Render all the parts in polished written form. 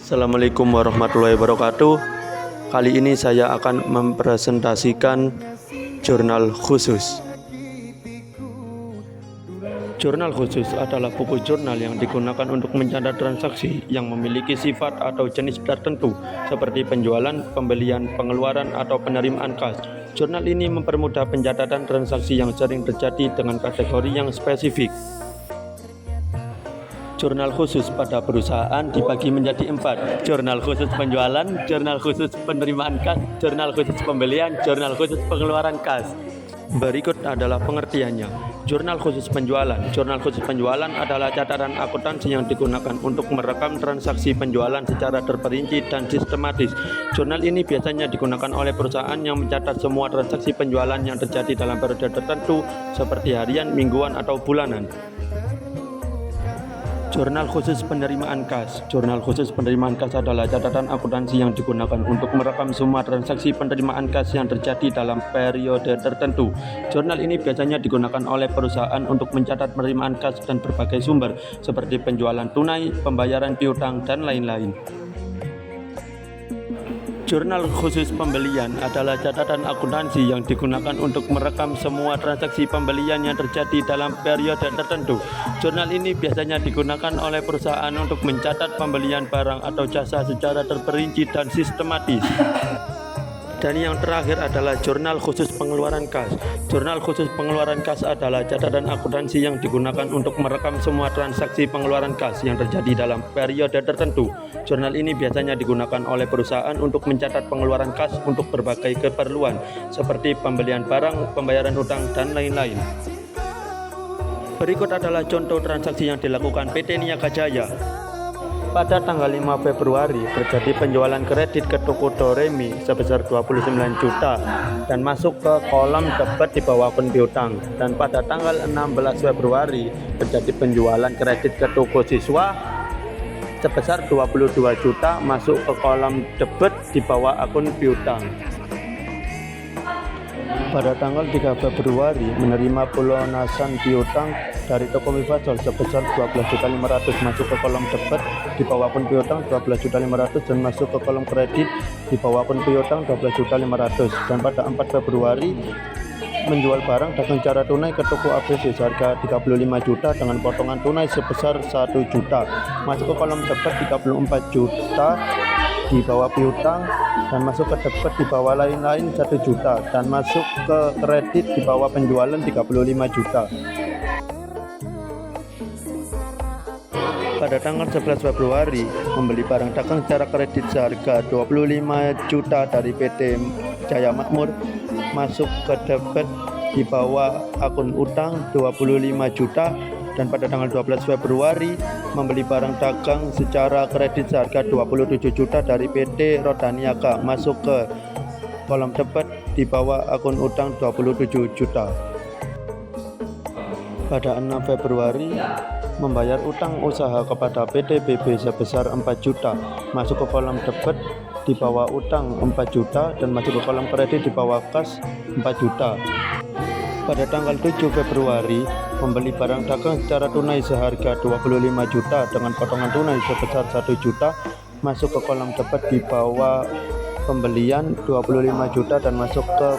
Assalamualaikum warahmatullahi wabarakatuh. Kali ini saya akan mempresentasikan jurnal khusus. Jurnal khusus adalah buku jurnal yang digunakan untuk mencatat transaksi yang memiliki sifat atau jenis tertentu seperti penjualan, pembelian, pengeluaran, atau penerimaan kas. Jurnal ini mempermudah pencatatan transaksi yang sering terjadi dengan kategori yang spesifik. Jurnal khusus pada perusahaan dibagi menjadi 4: jurnal khusus penjualan, jurnal khusus penerimaan kas, jurnal khusus pembelian, jurnal khusus pengeluaran kas. Berikut adalah pengertiannya. Jurnal khusus penjualan. Jurnal khusus penjualan adalah catatan akuntansi yang digunakan untuk merekam transaksi penjualan secara terperinci dan sistematis. Jurnal ini biasanya digunakan oleh perusahaan yang mencatat semua transaksi penjualan yang terjadi dalam periode tertentu seperti harian, mingguan, atau bulanan. Jurnal khusus penerimaan kas. Jurnal khusus penerimaan kas adalah catatan akuntansi yang digunakan untuk merekam semua transaksi penerimaan kas yang terjadi dalam periode tertentu. Jurnal ini biasanya digunakan oleh perusahaan untuk mencatat penerimaan kas dan berbagai sumber, seperti penjualan tunai, pembayaran piutang, dan lain-lain. Jurnal khusus pembelian adalah catatan akuntansi yang digunakan untuk merekam semua transaksi pembelian yang terjadi dalam periode tertentu. Jurnal ini biasanya digunakan oleh perusahaan untuk mencatat pembelian barang atau jasa secara terperinci dan sistematis. Dan yang terakhir adalah jurnal khusus pengeluaran kas. Jurnal khusus pengeluaran kas adalah catatan akuntansi yang digunakan untuk merekam semua transaksi pengeluaran kas yang terjadi dalam periode tertentu. Jurnal ini biasanya digunakan oleh perusahaan untuk mencatat pengeluaran kas untuk berbagai keperluan, seperti pembelian barang, pembayaran hutang, dan lain-lain. Berikut adalah contoh transaksi yang dilakukan PT Niaga Jaya. Pada tanggal 5 Februari terjadi penjualan kredit ke toko Doremi sebesar 29 juta dan masuk ke kolom debit di bawah akun piutang. Dan pada tanggal 16 Februari terjadi penjualan kredit ke toko siswa sebesar 22 juta masuk ke kolom debit di bawah akun piutang. Pada tanggal 3 Februari menerima pelunasan piutang dari toko Mifasol sebesar 12.500 masuk ke kolom debit di bawah akun piutang 12.500 dan masuk ke kolom kredit di bawah akun piutang 12.500. Dan pada 4 Februari menjual barang dengan cara tunai ke toko ABC seharga 35 juta dengan potongan tunai sebesar 1 juta masuk ke kolom debit 34 juta di bawah piutang dan masuk ke debit di bawah lain-lain 1 juta dan masuk ke kredit di bawah penjualan 35 juta. Pada tanggal 11 Februari membeli barang dagang secara kredit seharga 25 juta dari PT Jaya Makmur masuk ke debit di bawah akun utang 25 juta. Dan pada tanggal 12 Februari membeli barang dagang secara kredit seharga 27 juta dari PT Roda Niaga masuk ke kolom debit di bawah akun utang 27 juta. Pada 6 Februari membayar utang usaha kepada PT BB sebesar 4 juta masuk ke kolom debit di bawah utang 4 juta dan masuk ke kolom kredit di bawah kas 4 juta. Pada tanggal 7 Februari membeli barang dagang secara tunai seharga 25 juta dengan potongan tunai sebesar 1 juta masuk ke kolom debit di bawah pembelian 25 juta dan masuk ke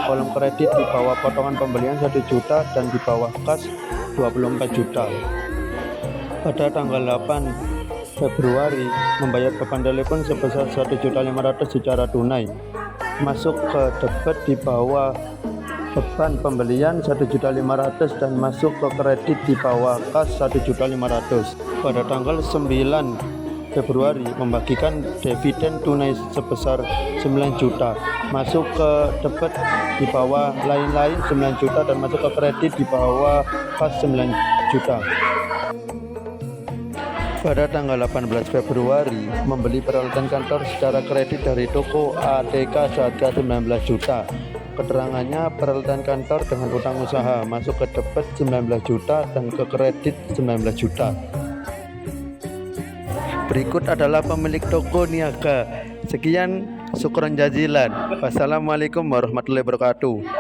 kolom kredit di bawah potongan pembelian 1 juta dan di bawah kas 24 juta. Pada tanggal 8 Februari membayar beban telepon sebesar 1.500.000 secara tunai masuk ke debit di bawah beban pembelian 1.500.000 dan masuk ke kredit di bawah kas 1.500.000. Pada tanggal 9 Februari membagikan dividen tunai sebesar 9 juta masuk ke debit di bawah lain-lain 9 juta dan masuk ke kredit di bawah kas 9 juta. Pada tanggal 18 Februari membeli peralatan kantor secara kredit dari toko ATK seharga 19 juta. Keterangannya peralatan kantor dengan utang usaha masuk ke debit 19 juta dan ke kredit 19 juta. Berikut adalah pemilik toko Niaga. Sekian, syukran jazilan. Wassalamualaikum warahmatullahi wabarakatuh.